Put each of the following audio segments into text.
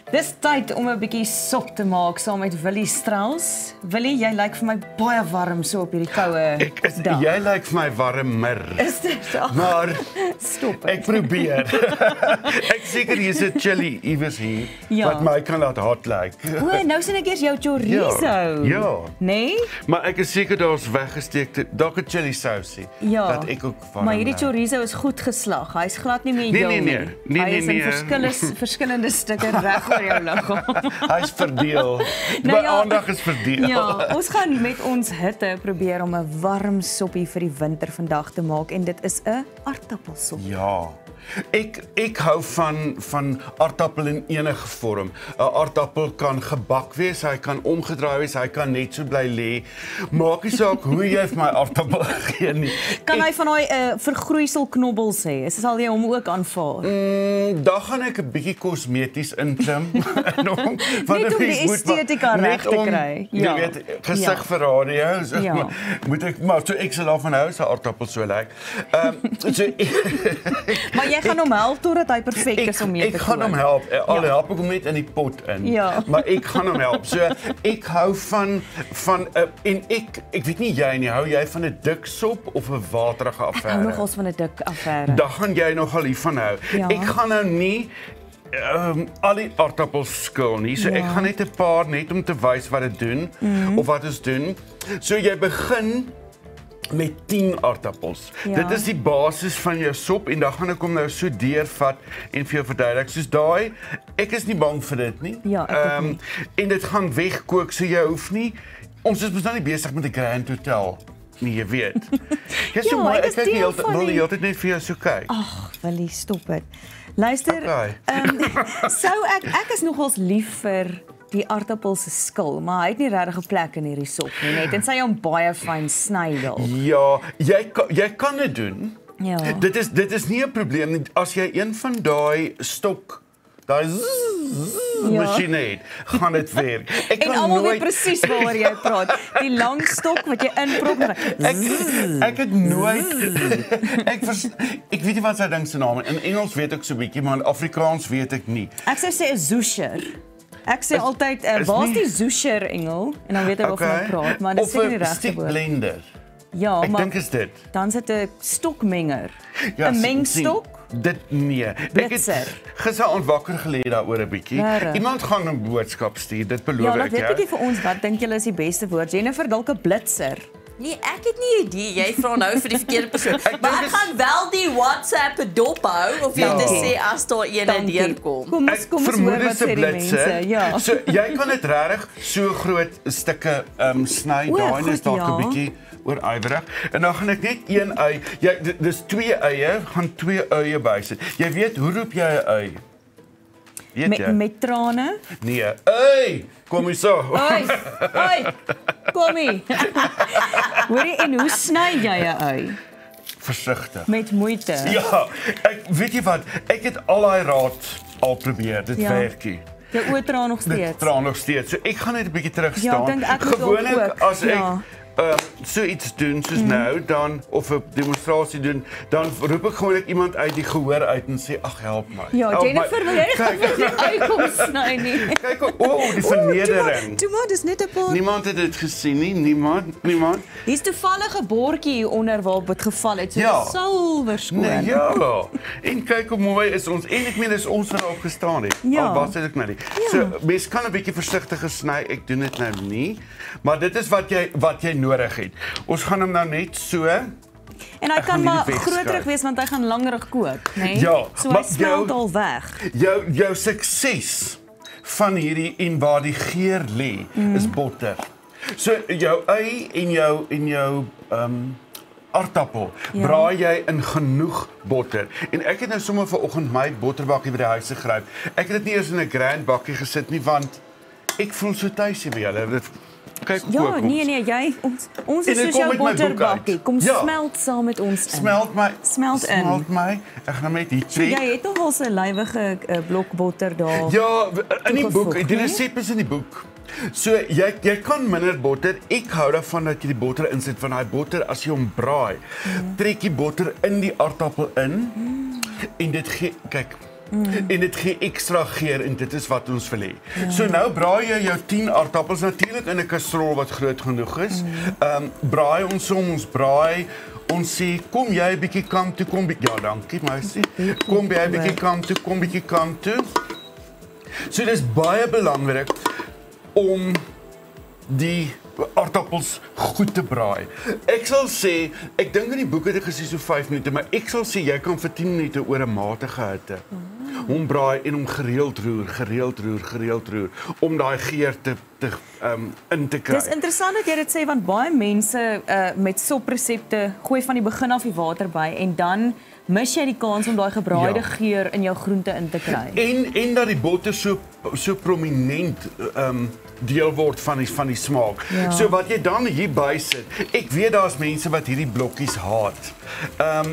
Dis tyd om 'n bietjie sop te maak saam met Willie Strauss. Willie, jy lyk vir my baie warm so op hierdie koue dag. Jy lyk vir my warmer. Is dit so? Maar stop. ek probeer. Ek seker hier's 'n chili iewers hier Ja. wat my kan laat hot lyk. O, nou sien ek eers jou chorizo. Ja. Nee? Maar ek is seker daar's weggesteekte, dalk 'n chili sousie Ja. wat ek ook warm. Maar hierdie chorizo is goed geslag. Hy's glad nie meer Nee, heel nee, nee. nie. Nee, Hy nee, is in nee. verskillende stukke reg oor jou liggaam. Hy's verdeel. Nou My ja. aandag is verdeel. Ja, ons gaan met ons hitte probeer om 'n warm soppie vir die winter vandag te maak en dit is 'n aardappelsop. Ja. Ek hou van aardappel in enige vorm. 'n Aardappel kan gebak wees, hy kan omgedraai wees, hy kan net so bly lê. Maak nie saak hoe jy vir my aardappel gee nie. Kan hy van daai vergroeiselknobbels hê? Sal jy hom ook aanvaar? Dan gaan ek 'n bietjie kosmeties inklim in hom, want Net om die mens moet maar- estetika reg te net om, kry. Ja. Jy weet, gesig Ja. vir radio, so, Ja. moet ek maar so ek sal daarvan hou, so aardappel so lyk. So Maar jy gaan hom help totdat hy perfek is om mee te Ek gaan hom kook. help. Al Ja. help ek hom net in die pot in. Ja. Maar ek gaan hom help. So ek hou van en ek weet nie jy nie, hou jy van 'n dik sop of 'n waterige Ek hou affære? nogals van 'n dik affære. Dan gaan jy nogal hiervan hou. Ja. Ek gaan nou nie al die aardappels skil nie. So Ja. ek gaan net 'n paar net om te wys wat dit doen of wat ons doen. So jy begin met 10 aardappels. Ja. Dit is die basis van jou sop en dan gaan ek hom nou so deurvat en vir jou verduidelik. Soos daai, ek is nie bang vir dit nie. Ja, ek ook nie. En dit gaan wegkook, so jy hoef nie. Ons is mos nou nie besig met 'n Grand Hotel nie, jy weet. Jy Ja, so mooi, dit ek is kyk deel heeltyd van wil die- die heeltyd net vir jou so kyk. Ag, Willie, stop dit. Luister, Okay. sou ek is nogals lief vir die aardappel se skil, maar hy het nie regtig 'n plek in hierdie sop nie, net en sy hom baie fyn sny dalk. Ja, jy kan dit doen. Ja. Dit is nie 'n probleem nie. As jy een van daai stok, daai Ja. masjiene het, gaan dit werk. Ek En kan almal weet nooit presies waaroor jy praat. Die lang stok wat jy inprop. ek het nooit ek weet nie wat sy ding se naam is. In Engels weet ek so 'n bietjie, maar in Afrikaans weet ek nie. Ek sou sê 'n zoesher. Ek sê altyd, waar's nie- die zoesher engel? En dan weet ek waarvan ek praat, maar dit is Of seker nie 'n regte stick woord. blender. Ja, Ek maar dink is dit. dan sit 'n stokmenger. Ja, 'n mengstok. sien, Dit nee. Ek Blitzer. het gister ontwakker gelê daaroor 'n bietjie. Regtig? Iemand gaan 'n boodskap stuur, dit beloof Ja, ek laat weet jou. bietjie vir ons, wat dink julle is die beste woord? Jennifer, dalk 'n blitzer. Nee, ek het nie 'n idee. Jy vra nou vir die verkeerde persoon. dink Maar ek dis- gaan wel die WhatsApp dop of jy Ja. te sê as daar een Dankie. deurkom. Kom Ek ons hoor vermoed wat dis 'n sê die blitzer. mense. Ja. So jy kan dit regtig so groot stukke sny. O, Daai is goed, dalk ja. 'n bietjie oorywerig. En dan gaan ek net een ei. Dis 2 eie, gaan 2 eie bysit. Jy weet hoe roep jy 'n ei? Weet jy? Met trane. Nee. Ei, kom hier so. Oi, oi. Kom hier. Hoorie, en hoe sny jy 'n ei? Versigtig. Met moeite. Ja, weet jy wat? Ek het al daai raad al probeer. Dit Ja. werk nie. Jou oë traan nog Dit steeds. traan nog steeds. So ek gaan net 'n bietjie terug Ja, staan. ek dink ek moet Gewoonlik ook, as ek ja. so iets doen soos nou dan of 'n demonstrasie doen, dan roep ek gewoonlik iemand uit die gehoor uit en sê ag help my. Ja, Help Jennifer, my. wil jy Kyk, nie die ei kom sny nie? kyk die vernedering. Toe maar, dis net 'n paar. Niemand het dit gesien nie, niemand. Hier's toevallig 'n bordjie hier onder waarop dit geval het. So Ja. dit sal verskoon. Nee, ja. En kyk hoe mooi is ons. En ek meen dis ons wat daarop gestaan het. Ja. Al was dit nou nie. So mens kan 'n bietjie versigtiger sny. Ek doen dit nou nie. Maar dit is wat jy nodig het. Ons gaan hom nou net so. En hy Ek gaan kan nie maar dit wegskuif. groterig wees want hy gaan langerig kook, né? Nee? Ja, so maar hy smelt jou- al weg. Jou sukses van hierdie en waar die geur lê is botter. So jou ei en jou aardappel Ja. braai jy in genoeg botter. En ek het nou sommer vanoggend my botterbakkie by die huis gegryp. Ek het dit nie eers in 'n grand bakkie gesit nie want ek voel so tuis hier by julle. Dit kyk hoe Ja, kook ons. nee, jy ons En is ek soos kom jou met my boek botterbakkie. uit. Kom Ja. smelt saam met ons in. Smelt my. Smelt in. Smelt my. Ek gaan met hier trek. Jy het nog al 'n lywige blok botter daar. Ja, in die boek, toegevoeg, die né? resep is in die boek. So jy kan minder botter. Ek hou daarvan dat jy die botter insit van daai botter as jy hom braai. Trek die botter in die aardappel in. En dit gee kyk, En dit gee ekstra geur en dit is wat ons wil hê. So nou braai jy jou 10 aardappels natuurlik in 'n kastrol wat groot genoeg is. Braai ons braai. Ons sê kom jy 'n bietjie kant toe, ja, dankie meisie. Kom jy 'n bietjie kant toe. So dis baie belangrik om die aardappels goed te braai. Ek sal sê, ek dink in die boek het ek gesê so 5 minute, maar ek sal sê jy kan vir 10 minute oor 'n matige hitte hom braai en hom gereeld roer om daai geur in te kry. Dis interessant dat jy dit sê want baie mense met sopresepte gooi van die begin af die water by en dan mis jy die kans om daai gebraaide geur in jou groente in te kry. En dat die botter so prominent deel word van die smaak. Ja. So wat jy dan hierby sit. Ek weet daar's mense wat hierdie blokkies haat.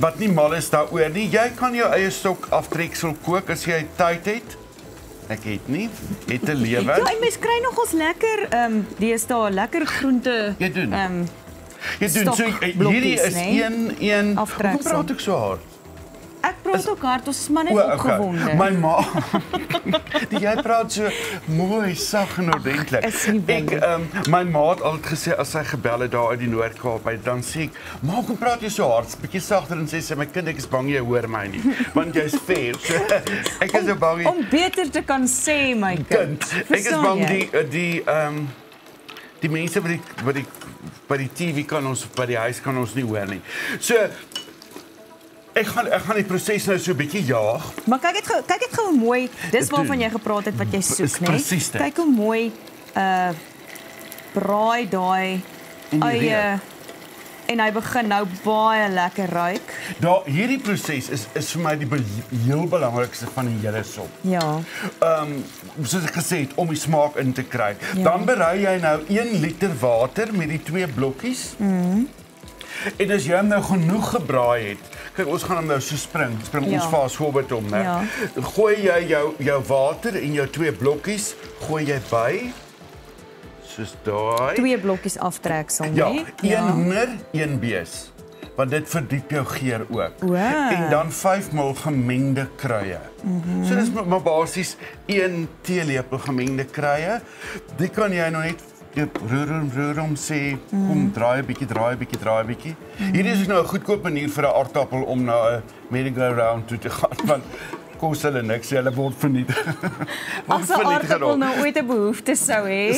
Wat nie mal is daaroor nie. Jy kan jou eie stok aftreksel kook as jy tyd het. Ek het nie. Het 'n lewe. Ja, en mens kry nogals lekker deesdae lekker groente. Jy doen. Jy doen so stokblokkies, hierdie is nee? een Aftreksel. Hoe praat ek so hard? Ek praat ook hard, ons is maar net opgewonde. My ma, jy praat so mooi, sag en ordentlik. Is nie my ma het altyd gesê as sy gebel het daar uit die Noord-Kaap uit, dan sê ek, "Ma, hoekom praat jy so hard?" Bietjie sagter en sê sy, "My kind, ek is bang jy hoor my nie, want jy's fair." So, ek is so bang om beter te kan sê my kind. Ek is bang die mense by die TV kan ons by die huis kan ons nie hoor nie. So Ek gaan die proses nou so 'n bietjie jaag. Maar kyk dit gou mooi. Dis waarvan jy gepraat het wat jy soek, né? Kyk hoe mooi braai daai eie en hy begin nou baie lekker ruik. Hierdie proses is vir my die heel belangrikste van die hele sop. Ja. Soos ek gesê het om die smaak in te kry. Dan berei jy nou 1 liter water met die 2 blokkies. En as jy hom nou genoeg gebraai het, kyk ons gaan hom nou so spring ons fast forward hom, né? Ja. Gooi jy jou water en jou 2 blokkies, gooi jy by. Soos daai. 2 blokkies aftreksel, ja, né? Een hoender, 1 bees. Want dit verdiep jou geur ook. Wow. En dan 5 ml gemengde kruie. So dis maar basies 1 teelepel gemengde kruie. Die kan jy nou net roer om sê, kom draai 'n bietjie. Hierdie is nou 'n goedkoop manier vir 'n aardappel om na 'n merry-go-round toe te gaan, want kos hulle niks, hulle word vernietig. As 'n aardappel nou ooit 'n behoefte sou hê,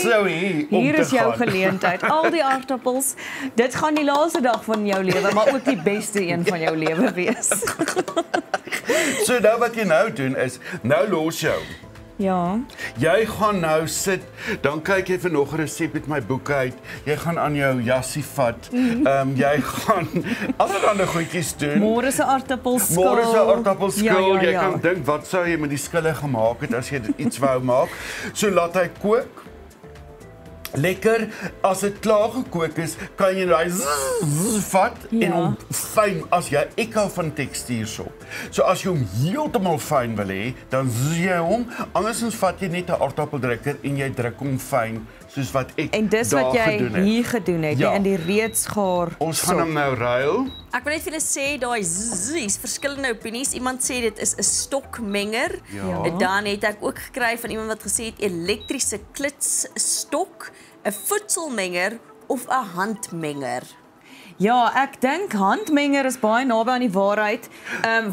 hier is jou geleentheid. Al die aardappels, dit gaan die laaste dag van jou lewe, maar ook die beste een van jou lewe wees. So nou wat jy nou doen is, nou los jou. Ja. Jy gaan nou sit, dan kyk jy vir nog 'n resep uit my boek uit. Jy gaan aan jou jassie vat. Jy gaan allerlei goedjies doen. Môre se aardappelskil. Jy kan dink wat sou jy met die skille gemaak het as jy dit iets wou maak. So laat hy kook. Lekker, as dit klaar gekook is, kan jy daai vat en hom fyn ek hou van tekstuursop. So as jy hom heeltemal fyn wil hê, dan jy hom, andersins vat jy net 'n aardappeldrukker en jy druk hom fyn soos wat ek en dis wat jy hier gedoen het, in die reeds gaar. Ons gaan hom nou ruil. Ek wil net vir julle sê daai is verskillende opinies. Iemand sê dit is 'n stokmenger. Dan het ek ook gekry van iemand wat gesê het elektriese klitsstok, 'n voedselmenger of 'n handmenger. Ja, ek dink handmenger is baie naby aan die waarheid,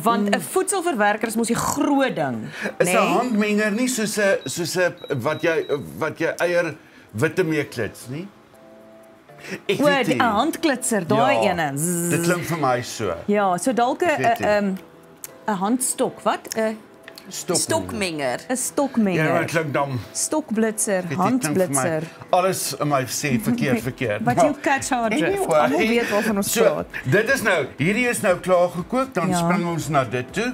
want 'n voedselverwerker is mos die groot ding. Is 'n handmenger nie soos 'n wat jy eier witte mee klits nie? Ek weet 'n handklitser, daai ene. Dit klink vir my so. Ja, so dalk 'n handstok, wat? 'n stokmenger. 'n stokmenger. Ja, dit klink dan stokblitser, handblitser. Alles in my sê verkeerd. But you catch our drift. Almal weet waarvan ons praat. Dit is nou, hierdie is nou klaar gekook, dan spring ons na dit toe.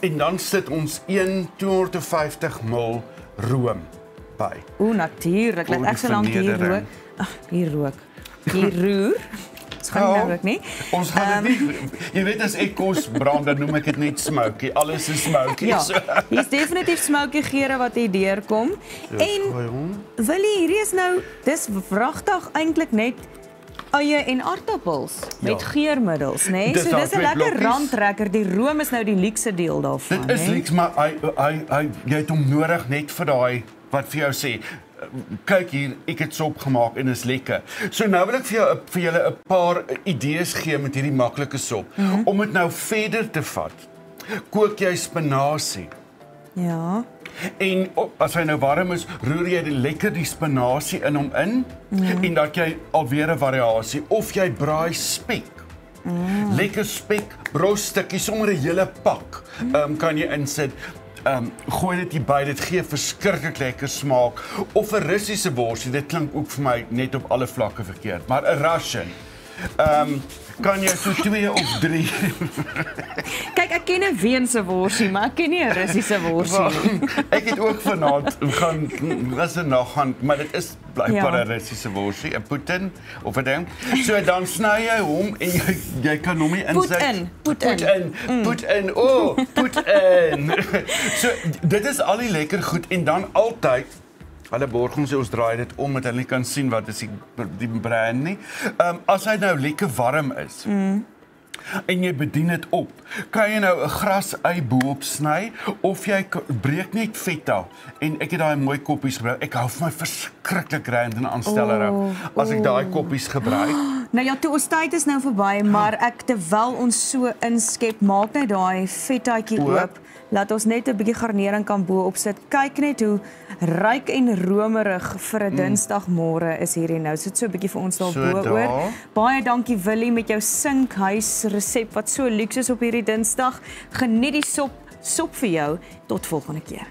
En dan sit ons 250 ml room by. Natuurlik, laat ek so lank hier rook. Hier roer. Ons gaan nou ook nie. Ons gaan dit nie. Jy weet as ek kos brand, dan noem ek dit net smoky. Alles is smoky. Ja. Hier's definitief smoky geure wat hier deurkom. En Willie, hierdie is nou dis wragtig eintlik net eie en aardappels met geurmiddels, né? Dis So daar dis 'n twee lekker blokkies. randtrekker. Die room is nou die luukse deel daarvan, Dit is niks, maar jy het hom nodig net vir daai wat vir jou sê. Kyk hier, ek het sop gemaak en is lekker. So nou wil ek vir julle 'n paar idees gee met hierdie maklike sop. Om dit nou verder te vat. Kook jy spinasie. Ja. En as hy nou warm is, roer jy die spinasie in hom in en dan jy alweer 'n variasie of jy braai spek. Lekker spek, broodstukkies, sommer 'n hele pak. Kan jy insit. Gooi dit hierby, dit gee verskriklik lekker smaak. Of 'n Russiese worsie, dit klink ook vir my net op alle vlakke verkeerd, maar 'n Russian. Kan jy so 2 of 3. Kyk, ek ken 'n Weense worsie, maar ek ken nie 'n Russiese worsie nie. Ek het ook vanaand was 'n naghand, maar dit is blykbaar 'n Russiese worsie, 'n Putin of 'n ding. So dan sny jy hom en jy kan hom nie insit. Put in. So dit is al die lekker goed en dan altyd hulle borg ons ons draai dit om met hulle nie kan sien wat is die brand nie. As hy nou lekker warm is. En jy bedien dit op. Kan jy nou 'n grasei bo-op sny of jy breek net feta en ek het daai mooi koppies gebruik. Ek hou vir my verskriklik rand en aanstellerig as ek daai koppies gebruik. Nou ja, toe ons tyd is nou verby, maar terwyl ons so inskep, maak net daai fetaatjie oop. Laat ons net 'n bietjie garnering kan bo-op sit. Kyk net hoe ryk en romerig vir 'n Dinsdagmôre is hierdie nou. Sit so 'n bietjie vir ons daar bo-oor. Baie dankie Willie met jou sinkhuis resep wat so luks is op hierdie Dinsdag. Geniet die sop vir jou. Tot volgende keer.